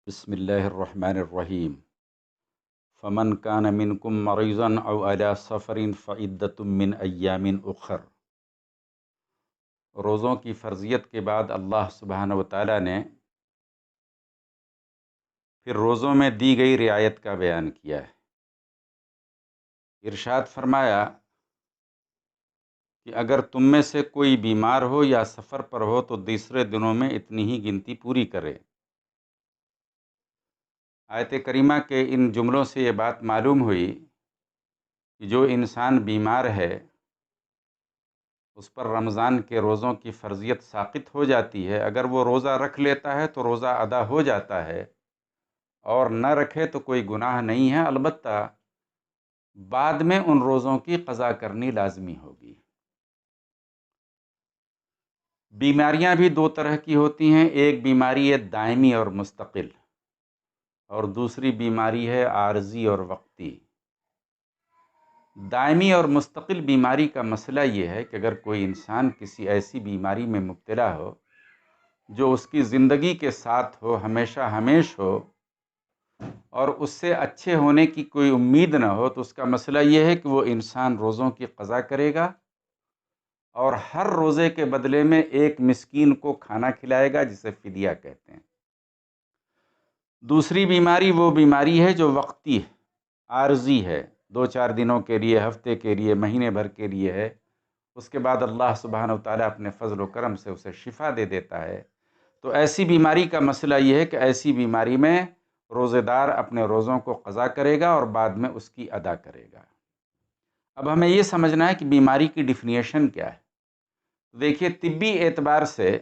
بسم اللہ الرحمن الرحیم فمن کان منکم مریضا او علی سفر فعدۃ من ایام اخر۔ روزوں کی فرضیت کے بعد اللہ سبحانہ وتعالی نے پھر روزوں میں دی گئی رعایت کا بیان کیا ہے۔ ارشاد فرمایا کہ اگر تم میں سے کوئی بیمار ہو یا سفر پر ہو تو دوسرے دنوں میں اتنی ہی گنتی پوری کرے۔ آیت کریمہ کے ان جملوں سے یہ بات معلوم ہوئی کہ جو انسان بیمار ہے اس پر رمضان کے روزوں کی فرضیت ساقط ہو جاتی ہے۔ اگر وہ روزہ رکھ لیتا ہے تو روزہ ادا ہو جاتا ہے، اور نہ رکھے تو کوئی گناہ نہیں ہے، البتہ بعد میں ان روزوں کی قضا کرنی لازمی ہوگی۔ بیماریاں بھی دو طرح کی ہوتی ہیں، ایک بیماری ہے دائمی اور مستقل، اور دوسری بیماری ہے عارضی اور وقتی۔ دائمی اور مستقل بیماری کا مسئلہ یہ ہے کہ اگر کوئی انسان کسی ایسی بیماری میں مبتلا ہو جو اس کی زندگی کے ساتھ ہو، ہمیشہ ہمیش ہو، اور اس سے اچھے ہونے کی کوئی امید نہ ہو، تو اس کا مسئلہ یہ ہے کہ وہ انسان روزوں کی قضا کرے گا اور ہر روزے کے بدلے میں ایک مسکین کو کھانا کھلائے گا، جسے فدیہ کہتے ہیں۔ دوسری بیماری وہ بیماری ہے جو وقتی ہے، عارضی ہے، 2-4 دنوں کے لیے، ہفتے کے لیے، مہینے بھر کے لیے ہے، اس کے بعد اللہ سبحانہ وتعالیٰ اپنے فضل و کرم سے اسے شفا دے دیتا ہے۔ تو ایسی بیماری کا مسئلہ یہ ہے کہ ایسی بیماری میں روزے دار اپنے روزوں کو قضا کرے گا اور بعد میں اس کی ادا کرے گا۔ اب ہمیں یہ سمجھنا ہے کہ بیماری کی ڈیفینیشن کیا ہے۔ دیکھیے، طبی اعتبار سے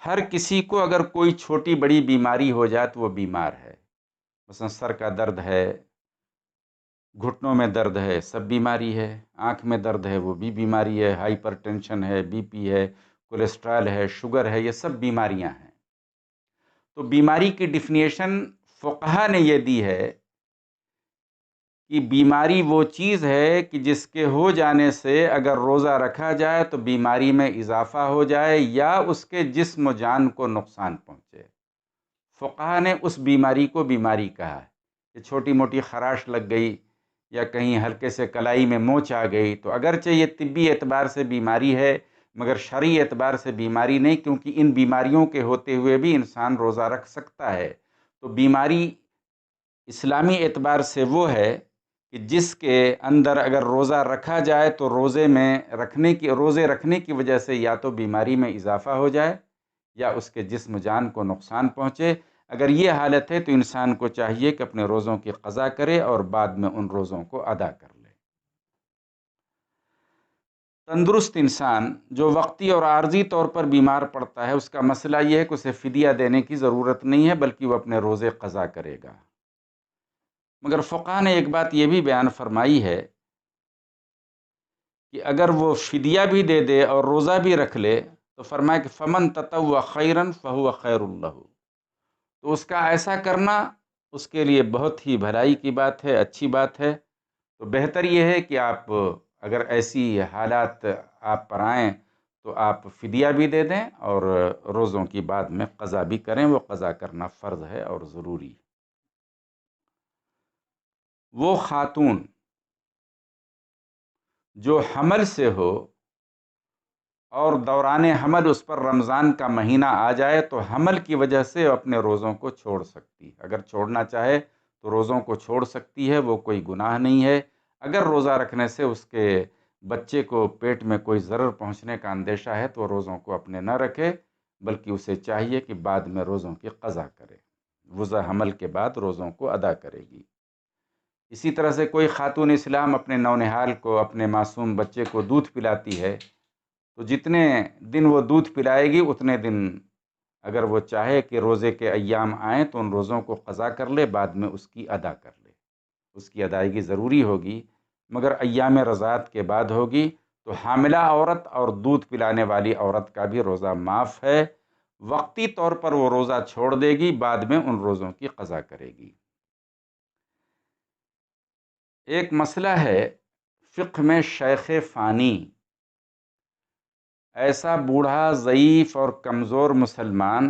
ہر کسی کو اگر کوئی چھوٹی بڑی بیماری ہو جائے تو وہ بیمار ہے۔ مثلا سر کا درد ہے، گھٹنوں میں درد ہے، سب بیماری ہے۔ آنکھ میں درد ہے، وہ بھی بیماری ہے۔ ہائپر ٹینشن ہے، بی پی ہے، کولیسٹرال ہے، شوگر ہے، یہ سب بیماریاں ہیں۔ تو بیماری کی ڈیفینیشن فقہا نے یہ دی ہے کہ بیماری وہ چیز ہے کہ جس کے ہو جانے سے اگر روزہ رکھا جائے تو بیماری میں اضافہ ہو جائے یا اس کے جسم و جان کو نقصان پہنچے۔ فقہا نے اس بیماری کو بیماری کہا ہے کہ چھوٹی موٹی خراش لگ گئی یا کہیں ہلکے سے کلائی میں موچ آ گئی تو اگرچہ یہ طبی اعتبار سے بیماری ہے مگر شرعی اعتبار سے بیماری نہیں، کیونکہ ان بیماریوں کے ہوتے ہوئے بھی انسان روزہ رکھ سکتا ہے۔ تو بیماری اسلامی اعتبار سے وہ ہے کہ جس کے اندر اگر روزہ رکھا جائے تو روزے رکھنے کی وجہ سے یا تو بیماری میں اضافہ ہو جائے یا اس کے جسم جان کو نقصان پہنچے۔ اگر یہ حالت ہے تو انسان کو چاہیے کہ اپنے روزوں کی قضا کرے اور بعد میں ان روزوں کو ادا کر لے۔ تندرست انسان جو وقتی اور عارضی طور پر بیمار پڑتا ہے، اس کا مسئلہ یہ ہے کہ اسے فدیہ دینے کی ضرورت نہیں ہے، بلکہ وہ اپنے روزے قضا کرے گا۔ مگر فقہ نے ایک بات یہ بھی بیان فرمائی ہے کہ اگر وہ فدیہ بھی دے دے اور روزہ بھی رکھ لے تو فرمایا کہ فمن تطوع خیرا فہو خیر لہ، تو اس کا ایسا کرنا اس کے لیے بہت ہی بھلائی کی بات ہے، اچھی بات ہے۔ تو بہتر یہ ہے کہ آپ اگر ایسی حالات آپ پر آئیں تو آپ فدیہ بھی دے دیں اور روزوں کی بعد میں قضا بھی کریں، وہ قضا کرنا فرض ہے اور ضروری۔ وہ خاتون جو حمل سے ہو اور دوران حمل اس پر رمضان کا مہینہ آ جائے تو حمل کی وجہ سے اپنے روزوں کو چھوڑ سکتی ہے۔ اگر چھوڑنا چاہے تو روزوں کو چھوڑ سکتی ہے، وہ کوئی گناہ نہیں ہے۔ اگر روزہ رکھنے سے اس کے بچے کو پیٹ میں کوئی ضرر پہنچنے کا اندیشہ ہے تو روزوں کو اپنے نہ رکھے، بلکہ اسے چاہیے کہ بعد میں روزوں کی قضا کرے، وضع حمل کے بعد روزوں کو ادا کرے گی۔ اسی طرح سے کوئی خاتون اسلام اپنے نونہال کو، اپنے معصوم بچے کو دودھ پلاتی ہے تو جتنے دن وہ دودھ پلائے گی اتنے دن اگر وہ چاہے کہ روزے کے ایام آئیں تو ان روزوں کو قضا کر لے، بعد میں اس کی ادا کر لے۔ اس کی ادائیگی ضروری ہوگی مگر ایام رضاعت کے بعد ہوگی۔ تو حاملہ عورت اور دودھ پلانے والی عورت کا بھی روزہ معاف ہے، وقتی طور پر وہ روزہ چھوڑ دے گی، بعد میں ان روزوں کی قضا کرے گی۔ ایک مسئلہ ہے فقہ میں شیخ فانی، ایسا بوڑھا ضعیف اور کمزور مسلمان